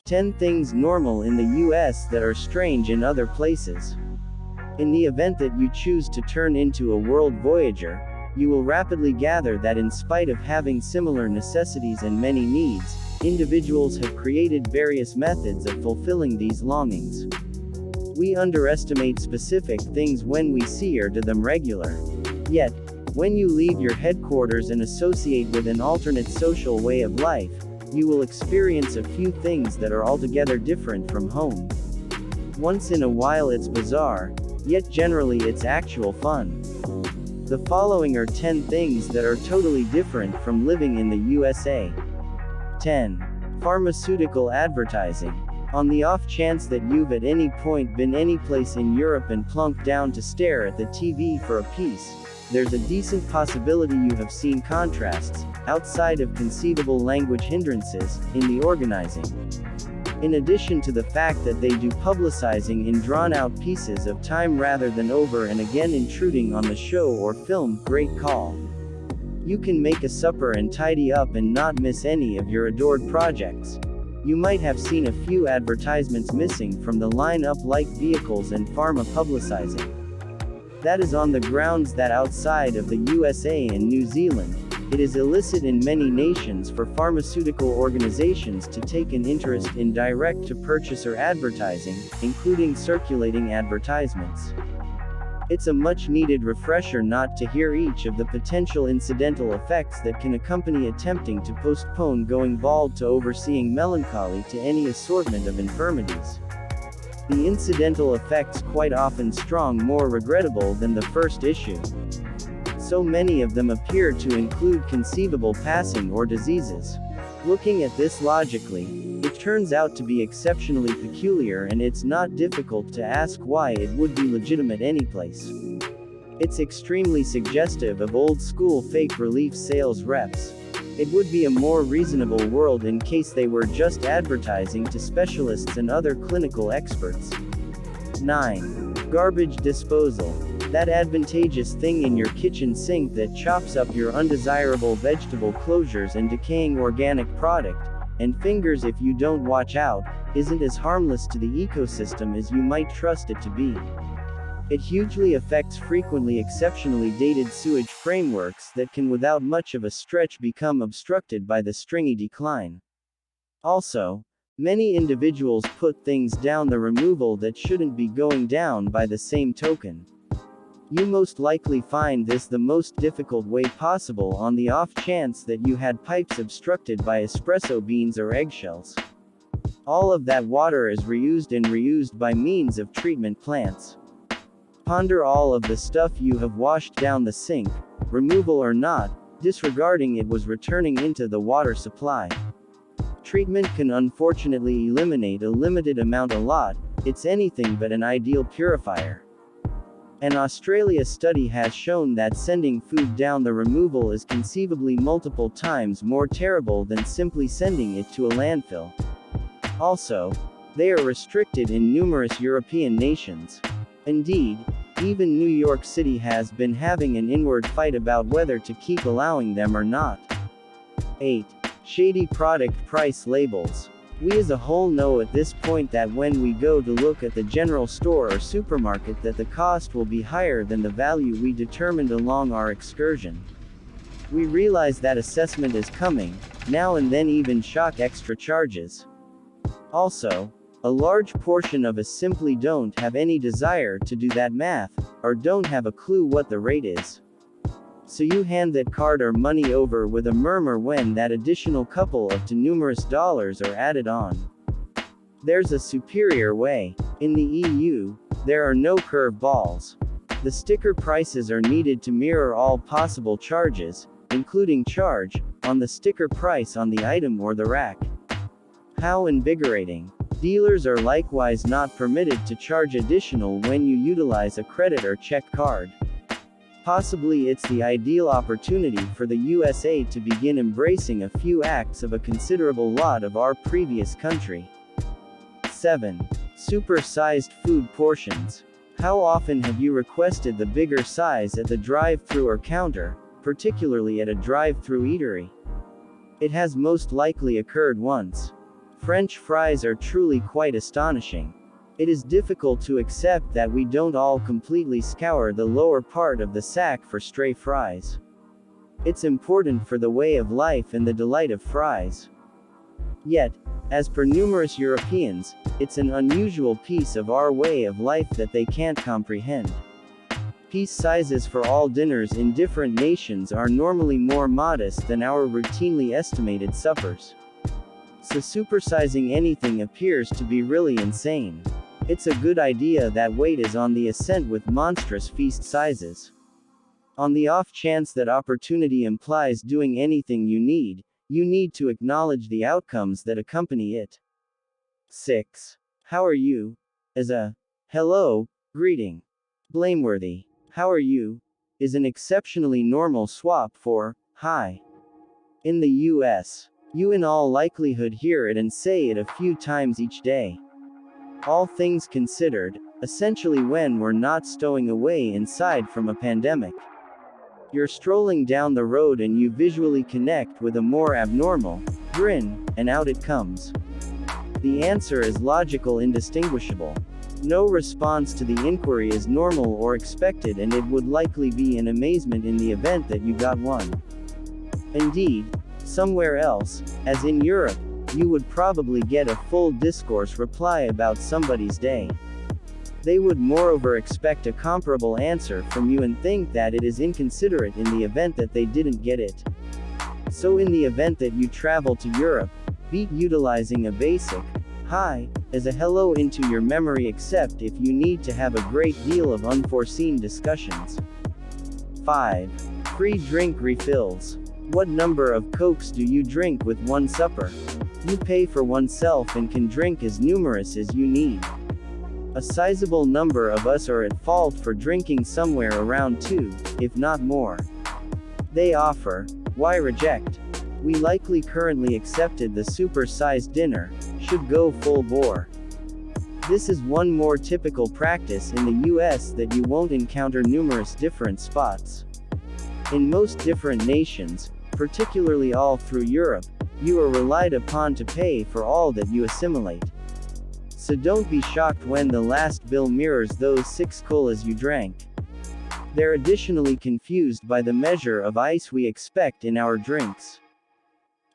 10 things normal in the US that are strange in other places. In the event that you choose to turn into a world voyager, you will rapidly gather that in spite of having similar necessities and many needs, individuals have created various methods of fulfilling these longings. We underestimate specific things when we see or do them regular. Yet, when you leave your headquarters and associate with an alternate social way of life, you will experience a few things that are altogether different from home. Once in a while it's bizarre, yet generally it's actual fun. The following are 10 things that are totally different from living in the USA. 10. Pharmaceutical advertising. On the off chance that you've at any point been anyplace in Europe and plunked down to stare at the TV for a piece, there's a decent possibility you have seen contrasts, outside of conceivable language hindrances, in the organizing. In addition to the fact that they do publicizing in drawn-out pieces of time rather than over and again intruding on the show or film, great call. You can make a supper and tidy up and not miss any of your adored projects. You might have seen a few advertisements missing from the line-up like vehicles and pharma publicizing. That is on the grounds that outside of the USA and New Zealand, it is illicit in many nations for pharmaceutical organizations to take an interest in direct-to-purchaser advertising, including circulating advertisements. It's a much-needed refresher not to hear each of the potential incidental effects that can accompany attempting to postpone going bald to overseeing melancholy to any assortment of infirmities. The incidental effects quite often strong more regrettable than the first issue. So many of them appear to include conceivable passing or diseases. Looking at this logically, it turns out to be exceptionally peculiar, and it's not difficult to ask why it would be legitimate anyplace. It's extremely suggestive of old-school fake relief sales reps. It would be a more reasonable world in case they were just advertising to specialists and other clinical experts. 9. Garbage disposal. That advantageous thing in your kitchen sink that chops up your undesirable vegetable closures and decaying organic product, and fingers if you don't watch out, isn't as harmless to the ecosystem as you might trust it to be. It hugely affects frequently exceptionally dated sewage frameworks that can without much of a stretch become obstructed by the stringy decline. Also, many individuals put things down the removal that shouldn't be going down by the same token. You most likely find this the most difficult way possible on the off chance that you had pipes obstructed by espresso beans or eggshells. All of that water is reused and reused by means of treatment plants. Ponder all of the stuff you have washed down the sink, removal or not, disregarding it was returning into the water supply. Treatment can unfortunately eliminate a limited amount a lot, it's anything but an ideal purifier. An Australia study has shown that sending food down the removal is conceivably multiple times more terrible than simply sending it to a landfill. Also, they are restricted in numerous European nations. Indeed, even New York City has been having an inward fight about whether to keep allowing them or not. 8. Shady product price labels. We as a whole know at this point that when we go to look at the general store or supermarket that the cost will be higher than the value we determined along our excursion. We realize that assessment is coming, now and then even shock extra charges. Also, a large portion of us simply don't have any desire to do that math, or don't have a clue what the rate is. So you hand that card or money over with a murmur when that additional couple of to numerous dollars are added on. There's a superior way. In the EU, there are no curveballs. The sticker prices are needed to mirror all possible charges, including charge, on the sticker price on the item or the rack. How invigorating. Dealers are likewise not permitted to charge additional when you utilize a credit or check card. Possibly it's the ideal opportunity for the USA to begin embracing a few acts of a considerable lot of our previous country. 7. Super-sized food portions. How often have you requested the bigger size at the drive-thru or counter, particularly at a drive-thru eatery? It has most likely occurred once. French fries are truly quite astonishing. It is difficult to accept that we don't all completely scour the lower part of the sack for stray fries. It's important for the way of life and the delight of fries. Yet, as per numerous Europeans, it's an unusual piece of our way of life that they can't comprehend. Piece sizes for all dinners in different nations are normally more modest than our routinely estimated suppers. So supersizing anything appears to be really insane. It's a good idea that weight is on the ascent with monstrous feast sizes. On the off chance that opportunity implies doing anything you need to acknowledge the outcomes that accompany it. 6. How are you? As a hello greeting. Blameworthy. How are you? Is an exceptionally normal swap for hi. In the US, you in all likelihood hear it and say it a few times each day. All things considered, essentially when we're not stowing away inside from a pandemic. You're strolling down the road and you visually connect with a more abnormal grin, and out it comes. The answer is logical, indistinguishable. No response to the inquiry is normal or expected, and it would likely be an amazement in the event that you got one. Indeed, somewhere else, as in Europe, you would probably get a full discourse reply about somebody's day. They would moreover expect a comparable answer from you and think that it is inconsiderate in the event that they didn't get it. So in the event that you travel to Europe, beat utilizing a basic hi as a hello into your memory, except if you need to have a great deal of unforeseen discussions. 5. Free drink refills. What number of Cokes do you drink with one supper? You pay for oneself and can drink as numerous as you need. A sizable number of us are at fault for drinking somewhere around 2, if not more. They offer, why reject? We likely currently accepted the super-sized dinner, should go full bore. This is one more typical practice in the US that you won't encounter numerous different spots. In most different nations, particularly all through Europe, you are relied upon to pay for all that you assimilate. So don't be shocked when the last bill mirrors those 6 colas you drank. They're additionally confused by the measure of ice we expect in our drinks.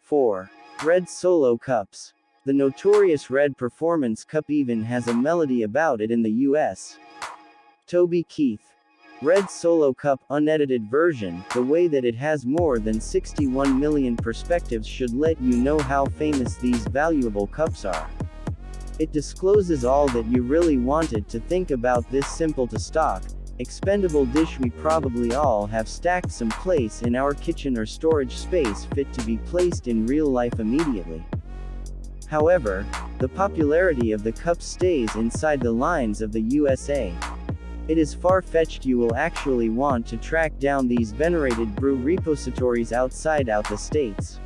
4. Red Solo Cups. The notorious Red Performance Cup even has a melody about it in the US. Toby Keith. Red Solo Cup unedited version, the way that it has more than 61 million perspectives should let you know how famous these valuable cups are. It discloses all that you really wanted to think about this simple to stock, expendable dish we probably all have stacked someplace in our kitchen or storage space fit to be placed in real life immediately. However, the popularity of the cup stays inside the lines of the USA. It is far-fetched you will actually want to track down these venerated brew repositories outside the States.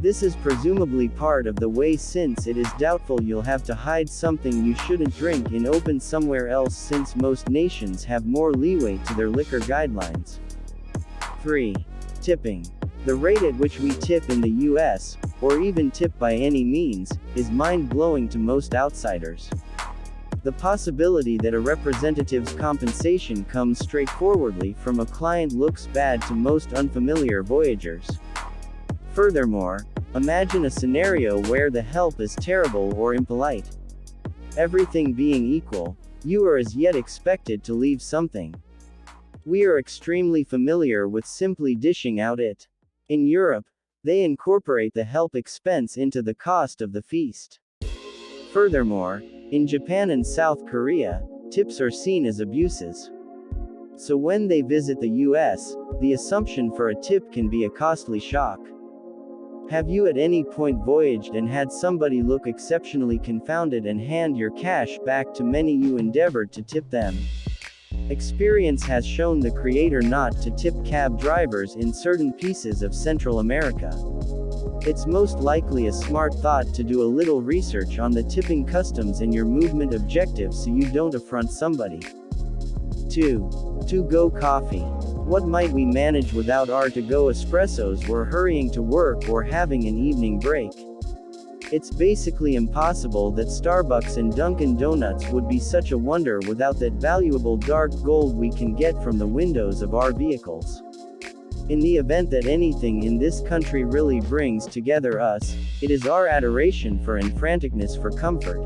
This is presumably part of the way, since it is doubtful you'll have to hide something you shouldn't drink in open somewhere else, since most nations have more leeway to their liquor guidelines. 3. Tipping. The rate at which we tip in the US, or even tip by any means, is mind-blowing to most outsiders. The possibility that a representative's compensation comes straightforwardly from a client looks bad to most unfamiliar voyagers. Furthermore, imagine a scenario where the help is terrible or impolite. Everything being equal, you are as yet expected to leave something. We are extremely familiar with simply dishing out it. In Europe, they incorporate the help expense into the cost of the feast. Furthermore, in Japan and South Korea, tips are seen as abuses. So when they visit the US, the assumption for a tip can be a costly shock. Have you at any point voyaged and had somebody look exceptionally confounded and hand your cash back to many you endeavored to tip them? Experience has shown the creator not to tip cab drivers in certain pieces of Central America. It's most likely a smart thought to do a little research on the tipping customs and your movement objectives so you don't affront somebody. 2. To-go coffee. What might we manage without our to-go espressos we're hurrying to work or having an evening break? It's basically impossible that Starbucks and Dunkin' Donuts would be such a wonder without that valuable dark gold we can get from the windows of our vehicles. In the event that anything in this country really brings together us, it is our adoration for and franticness for comfort.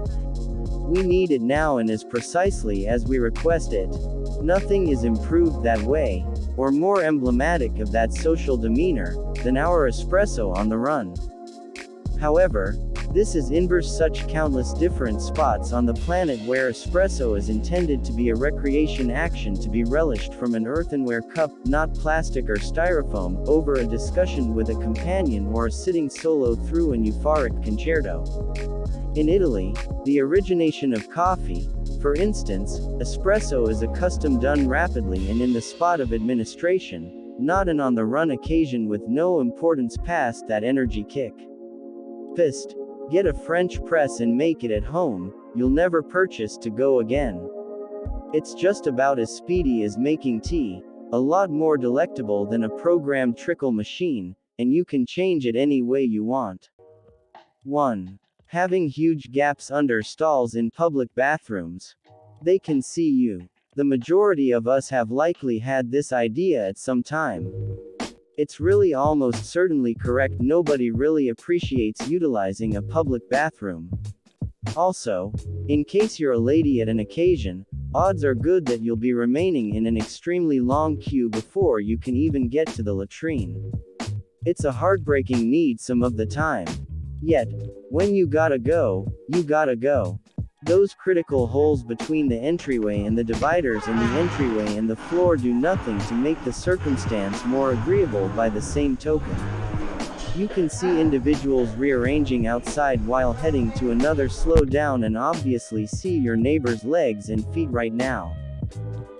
We need it now and as precisely as we request it. Nothing is improved that way, or more emblematic of that social demeanor, than our espresso on the run. However, this is inverse such countless different spots on the planet where espresso is intended to be a recreation action to be relished from an earthenware cup, not plastic or styrofoam, over a discussion with a companion or a sitting solo through an euphoric concerto. In Italy, the origination of coffee, for instance, espresso is a custom done rapidly and in the spot of administration, not an on-the-run occasion with no importance past that energy kick. Pissed. Get a French press and make it at home, you'll never purchase to go again. It's just about as speedy as making tea, a lot more delectable than a programmed trickle machine, and you can change it any way you want. 1. Having huge gaps under stalls in public bathrooms. They can see you. The majority of us have likely had this idea at some time. It's really almost certainly correct. Nobody really appreciates utilizing a public bathroom. Also, in case you're a lady at an occasion, odds are good that you'll be remaining in an extremely long queue before you can even get to the latrine. It's a heartbreaking need some of the time. Yet, when you gotta go, you gotta go. Those critical holes between the entryway and the dividers and the entryway and the floor do nothing to make the circumstance more agreeable by the same token. You can see individuals rearranging outside while heading to another slow down and obviously see your neighbor's legs and feet right now.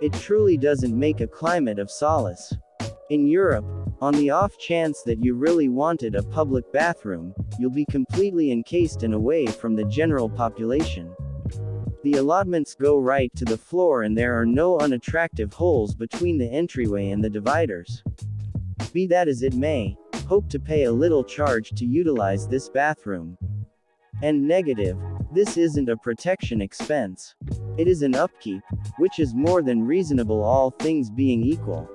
It truly doesn't make a climate of solace. In Europe, on the off chance that you really wanted a public bathroom, you'll be completely encased and away from the general population. The allotments go right to the floor and there are no unattractive holes between the entryway and the dividers. Be that as it may, hope to pay a little charge to utilize this bathroom. And negative, this isn't a protection expense. It is an upkeep, which is more than reasonable all things being equal.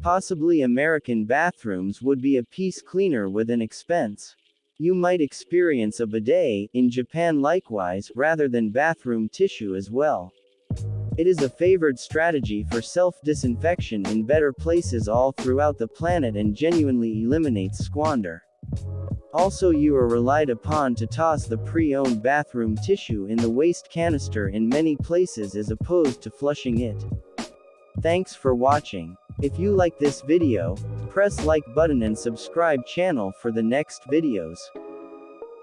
Possibly American bathrooms would be a piece cleaner with an expense. You might experience a bidet, in Japan likewise, rather than bathroom tissue as well. It is a favored strategy for self-disinfection in better places all throughout the planet and genuinely eliminates squander. Also, you are relied upon to toss the pre-owned bathroom tissue in the waste canister in many places as opposed to flushing it. Thanks for watching. If you like this video, press like button and subscribe channel for the next videos.